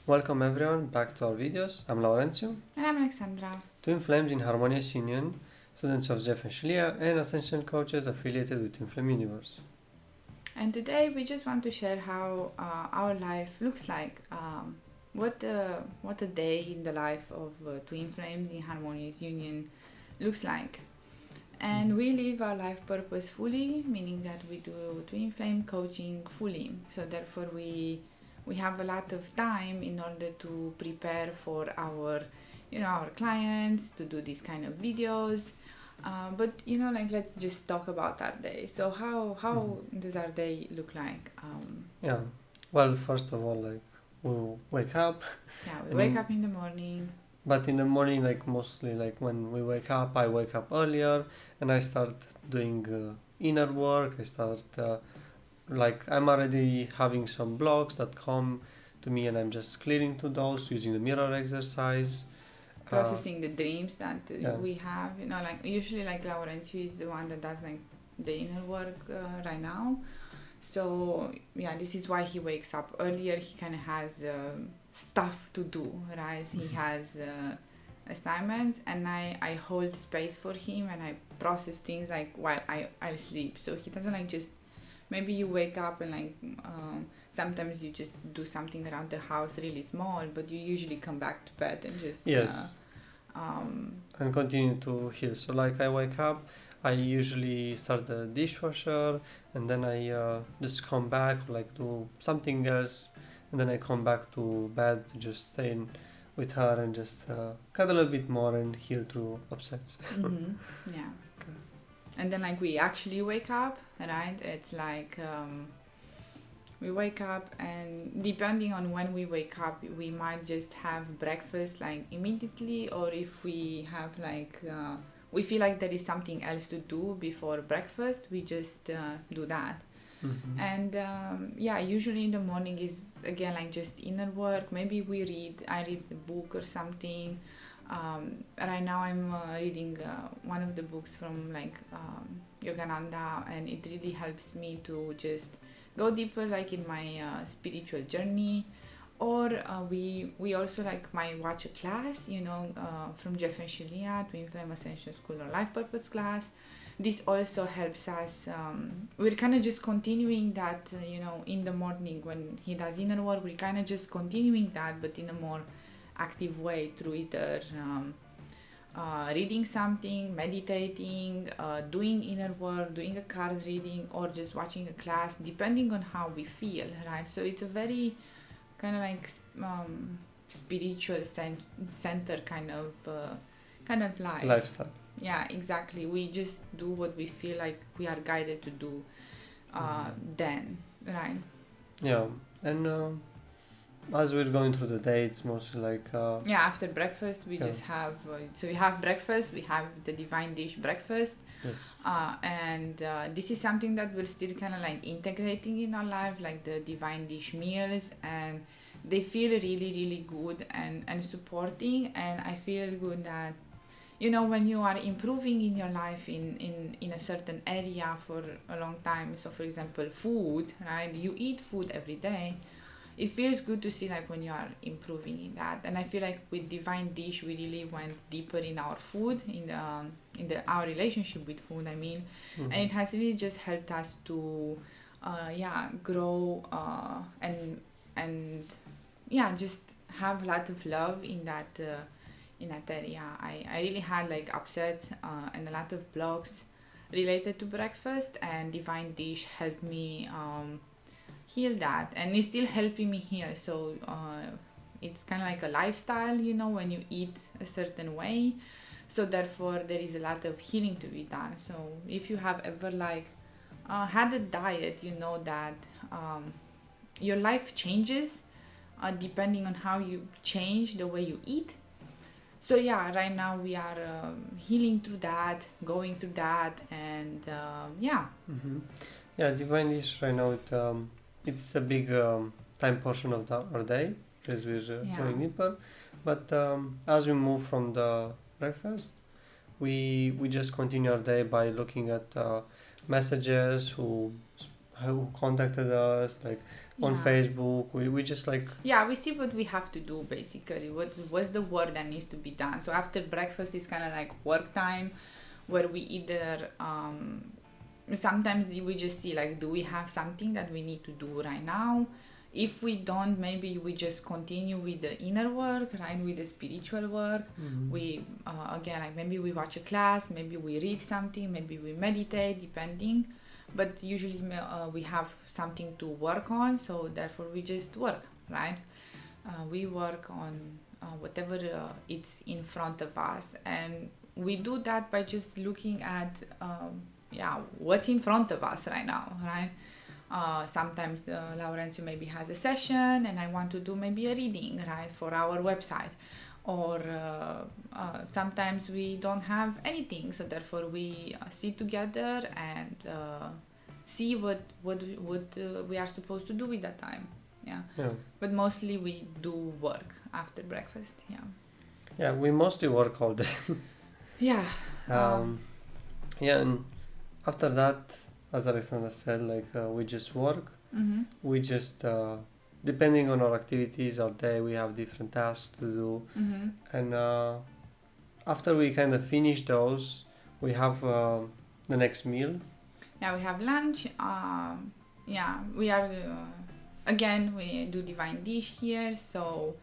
Welcome everyone back to our videos. I'm Laurencio, And I'm Alexandra. Twin Flames in Harmonious Union, students of Jeff and Shaleia, and Ascension coaches affiliated with Twin Flame Universe. And today we just want to share how our life looks like. What a day in the life of Twin Flames in Harmonious Union looks like. And we live our life purposefully, meaning that we do Twin Flame coaching fully. So therefore we have a lot of time in order to prepare for our clients to do these kind of videos. But let's just talk about our day. So how does our day look like? Yeah, well, first of all, we wake up. Yeah, we wake up in the morning. But in the morning, mostly when we wake up, I wake up earlier and I start doing inner work. I start I'm already having some blocks that come to me, and I'm just clearing to those using the mirror exercise. Processing the dreams that Yeah. we have, usually Laurencio is the one that does the inner work right now. So yeah, this is why he wakes up earlier. He kind of has stuff to do, right? He has assignments, and I hold space for him, and I process things while I sleep. So he doesn't just, maybe you wake up and sometimes you just do something around the house really small, but you usually come back to bed and just Yes. And continue to heal. So I wake up, I usually start the dishwasher, and then I just come back, do something else, and then I come back to bed to just stay with her and just cuddle a bit more and heal through upsets. Mm-hmm. Yeah. Okay. And then we actually wake up, right? It's we wake up, and depending on when we wake up, we might just have breakfast immediately, or if we have we feel like there is something else to do before breakfast, we just do that. Mm-hmm. And usually in the morning is again just inner work. Maybe I read a book or something. Right now I'm reading one of the books from Yogananda, and it really helps me to just go deeper in my spiritual journey. Or we also might watch a class from Jeff and Shaleia, Twin Flame Ascension School or Life Purpose class. This also helps us. We're kind of just continuing that in the morning when he does inner work, we're kind of just continuing that, but in a more active way through either reading something, meditating, doing inner work, doing a card reading, or just watching a class, depending on how we feel, right? So it's a very kind of spiritual center kind of life. Lifestyle. Yeah, exactly. We just do what we feel like we are guided to do then, right? Yeah, and as we're going through the day, it's mostly After breakfast we just have so we have breakfast, we have the divine dish breakfast. Yes. And this is something that we're still kind of integrating in our life, the divine dish meals, and they feel really really good and supporting. And I feel good that when you are improving in your life in a certain area for a long time, so for example food, right? You eat food every day, it feels good to see when you are improving in that. And I feel with divine dish we really went deeper in our food, in our relationship with food, I mean. Mm-hmm. And it has really just helped us to grow and just have a lot of love in that area. I really had upsets and a lot of blocks related to breakfast, and divine dish helped me heal that, and it's still helping me heal. So it's kind of a lifestyle, when you eat a certain way, so therefore there is a lot of healing to be done. So if you have ever had a diet, you know that your life changes depending on how you change the way you eat. So yeah, right now we are healing through that, going through that, and Mm-hmm. Yeah, divine dish right now, it's a big time portion of our day because we're going deeper. But as we move from the breakfast, we just continue our day by looking at messages, who contacted us, on Facebook. We just like... Yeah, we see what we have to do, basically. What's the work that needs to be done. So after breakfast is kind of like work time, where we either... sometimes we just see, like, do we have something that we need to do right now? If we don't, maybe we just continue with the inner work, right? With the spiritual work. We, again, like maybe we watch a class, maybe we read something, maybe we meditate, depending. But usually we have something to work on, so therefore we just work, right? We work on whatever it's in front of us. And we do that by just looking at, what's in front of us right now, right? Sometimes Laurencio maybe has a session and I want to do maybe a reading, right, for our website. Or sometimes we don't have anything, so therefore we sit together and see what we are supposed to do with that time. Yeah. But mostly we do work after breakfast. Yeah, we mostly work all day. Yeah. And after that, as Alexandra said, like we just work. We just depending on our activities, our day, we have different tasks to do. And after we kind of finish those, we have the next meal. Yeah, we have lunch. We are again, we do divine dish here, so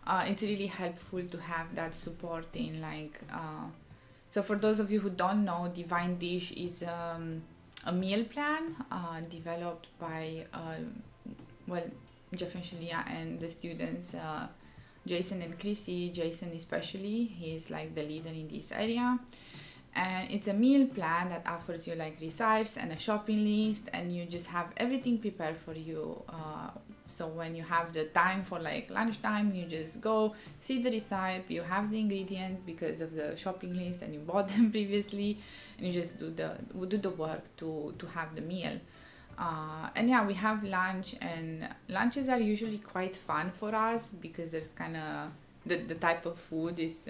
it's really helpful to have that support in, like, so for those of you who don't know, divine dish is a meal plan developed by Jeff and Shaleia and the students, Jason and Chrissy. Jason especially, he's like the leader in this area. And it's a meal plan that offers you like recipes and a shopping list, and you just have everything prepared for you. So when you have the time for like lunchtime, you just go see the recipe, you have the ingredients because of the shopping list and you bought them previously, and you just do the work to have the meal. And we have lunch, and lunches are usually quite fun for us because there's kind of the type of food is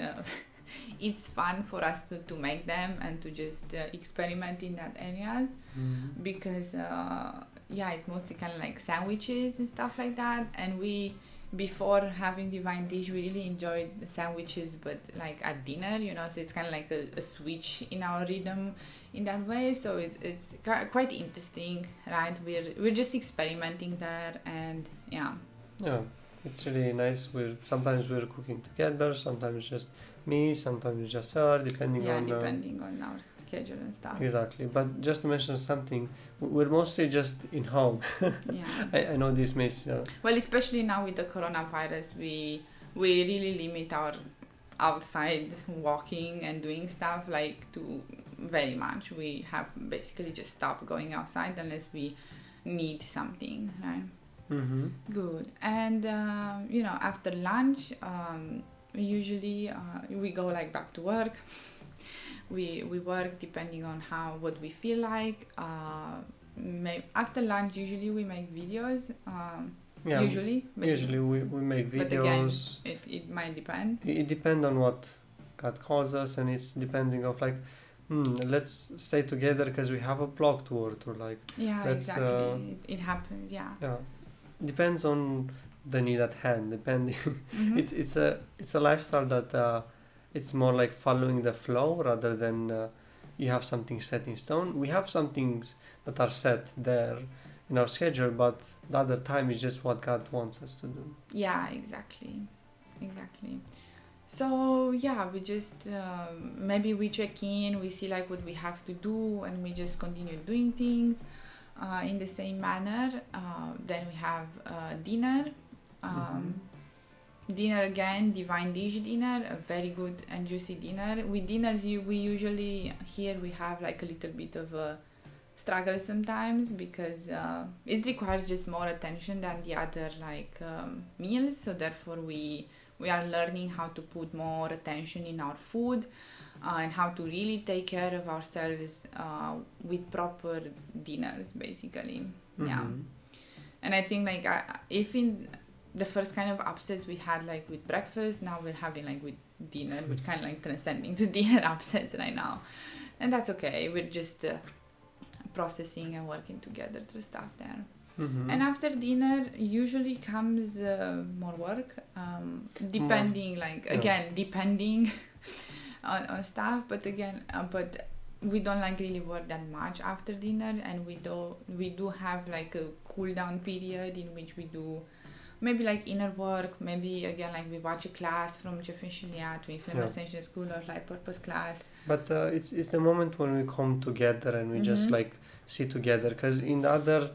it's fun for us to make them and to just experiment in that areas, because it's mostly kind of like sandwiches and stuff like that. And we, before having divine dish, we really enjoyed the sandwiches, but like at dinner, so it's kind of like a switch in our rhythm in that way. So it's quite interesting, right? We're just experimenting there, and it's really nice. Sometimes we're cooking together, sometimes just me, sometimes just her, depending on our schedule and stuff. Exactly. But just to mention something, we're mostly just in home. I know this may well, especially now with the coronavirus, we really limit our outside walking and doing stuff like to very much. We have basically just stopped going outside unless we need something, right? Good. And after lunch, usually we go like back to work. We work depending on what we feel like. After lunch, usually we make videos. Usually we make videos. But again, it might depend. It depends on what God calls us, and it's depending of like, let's stay together because we have a blog tour to like. Exactly. It happens. Depends on the need at hand. Depending, it's a lifestyle that it's more like following the flow rather than you have something set in stone. We have some things that are set there in our schedule, but the other time is just what God wants us to do. Yeah, exactly. So we just maybe we check in, we see like what we have to do, and we just continue doing things in the same manner. Then we have dinner. Dinner again, divine dish dinner, a very good and juicy dinner. With dinners, we usually here we have like a little bit of a struggle sometimes because it requires just more attention than the other like meals. So therefore we are learning how to put more attention in our food and how to really take care of ourselves with proper dinners, basically. And I think like if in the first kind of upsets we had like with breakfast, now we're having like with dinner, we're kind of like transcending to dinner upsets right now, and that's okay. We're just processing and working together through stuff there. And after dinner, usually comes more work, depending, depending on stuff. But again, but we don't like really work that much after dinner, and we do have like a cool down period in which we do maybe like inner work, maybe again like we watch a class from Jeff and Shaleia, Twin Flame Ascension School, or Light Purpose class. But it's the moment when we come together and we just like sit together, because in the other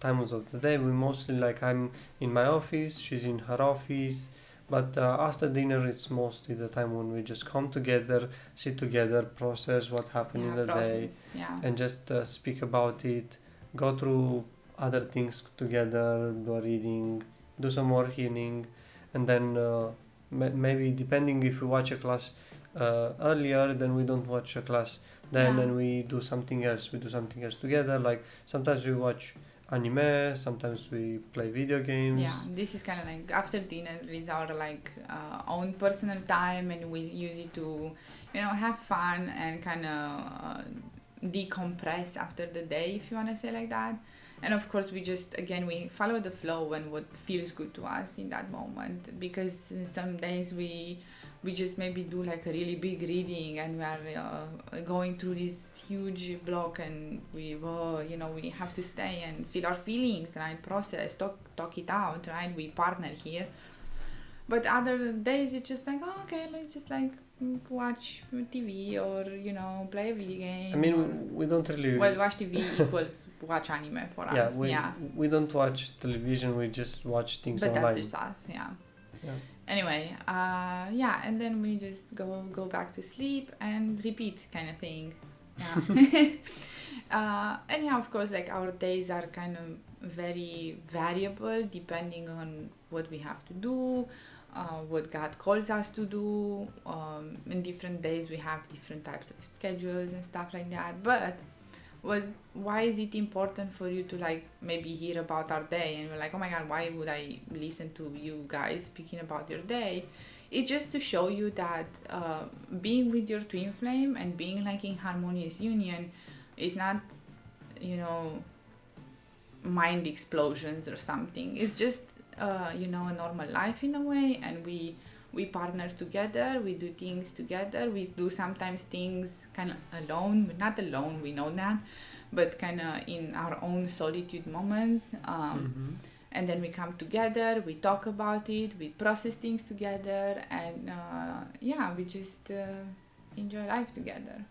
times of the day we mostly like I'm in my office, she's in her office, but after dinner it's mostly the time when we just come together, sit together, process what happened in the day, and just speak about it, go through other things together, do a reading, do some more healing, and then maybe depending if we watch a class earlier, then we don't watch a class then, and we do something else. We do something else together. Like sometimes we watch anime, sometimes we play video games. Yeah, this is kind of like after dinner is our own personal time, and we use it to, have fun and kind of decompress after the day, if you want to say like that. And of course, we follow the flow and what feels good to us in that moment, because some days we just maybe do like a really big reading, and we are going through this huge block, and we have to stay and feel our feelings, right? Process, talk it out, right? We partner here. But other days it's just like, let's just like watch TV or play a video game. I mean, we don't really watch TV equals watch anime for us. We don't watch television. We just watch things online. But that's just us. Anyway, and then we just go back to sleep and repeat kind of thing. Of course, like our days are kind of very variable depending on what we have to do, what God calls us to do. In different days we have different types of schedules and stuff like that. But why is it important for you to like maybe hear about our day? And we're like, oh my God, why would I listen to you guys speaking about your day? It's just to show you that being with your twin flame and being like in harmonious union is not, mind explosions or something. It's just, a normal life in a way, and we partner together, we do things together, we do sometimes things kind of alone, not alone, we know that, but kind of in our own solitude moments. And then we come together, we talk about it, we process things together, and we just enjoy life together.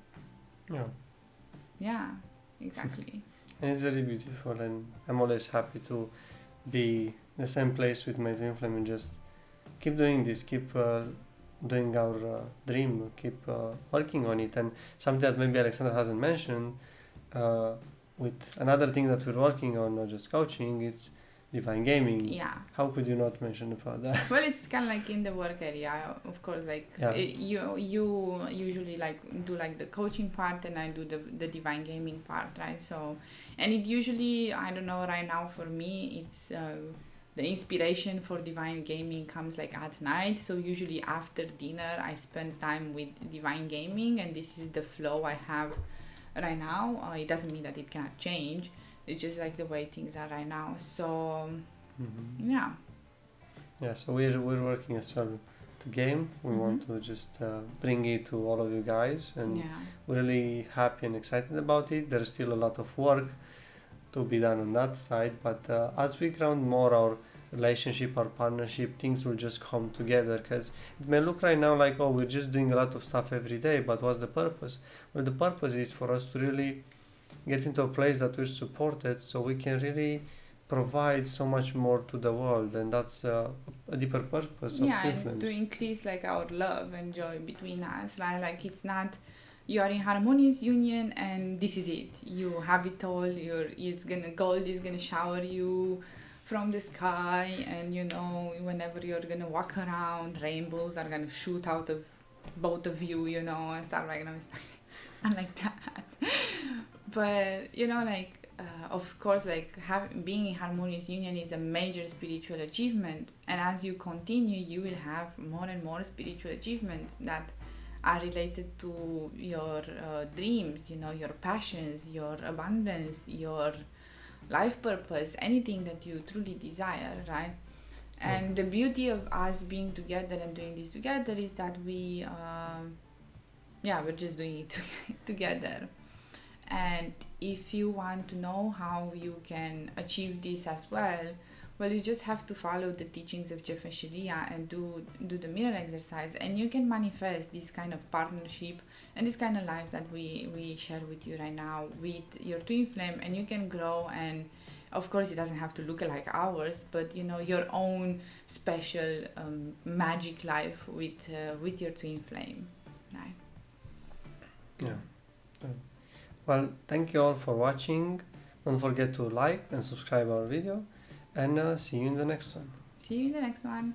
Yeah, exactly. And it's very beautiful, and I'm always happy to be in the same place with my twin flame and just keep doing this, keep doing our dream, keep working on it. And something that maybe Alexandra hasn't mentioned, with another thing that we're working on, not just coaching, it's divine gaming. How could you not mention about that? Well, it's kind of like in the work area, of course. Like you usually like do like the coaching part, and I do the divine gaming part, right? So, and it usually, I don't know, right now for me, it's the inspiration for divine gaming comes like at night. So usually after dinner, I spend time with divine gaming, and this is the flow I have right now. It doesn't mean that it cannot change. It's just like the way things are right now. So so we're working as well the game. We want to just bring it to all of you guys, and we're really happy and excited about it. There's still a lot of work to be done on that side, but as we ground more our relationship, our partnership, things will just come together, because it may look right now like, we're just doing a lot of stuff every day, but what's the purpose? Well, the purpose is for us to really get into a place that we're supported, so we can really provide so much more to the world, and that's a deeper purpose of Twin and to increase like our love and joy between us, right? Like it's not you are in harmonious union and this is it, you have it all, gold is gonna shower you from the sky, and whenever you're gonna walk around, rainbows are gonna shoot out of both of you, and stuff like that. I like that. But of course, being in harmonious union is a major spiritual achievement, and as you continue, you will have more and more spiritual achievements that are related to your dreams, your passions, your abundance, your life purpose, anything that you truly desire, right? And the beauty of us being together and doing this together is that we're just doing it together. And if you want to know how you can achieve this as well, you just have to follow the teachings of Jeff and Shaleia and do the mirror exercise, and you can manifest this kind of partnership and this kind of life that we share with you right now with your twin flame, and you can grow. And of course it doesn't have to look like ours, but your own special magic life with your twin flame, right? Yeah. Well, thank you all for watching. Don't forget to like and subscribe our video, and see you in the next one. See you in the next one.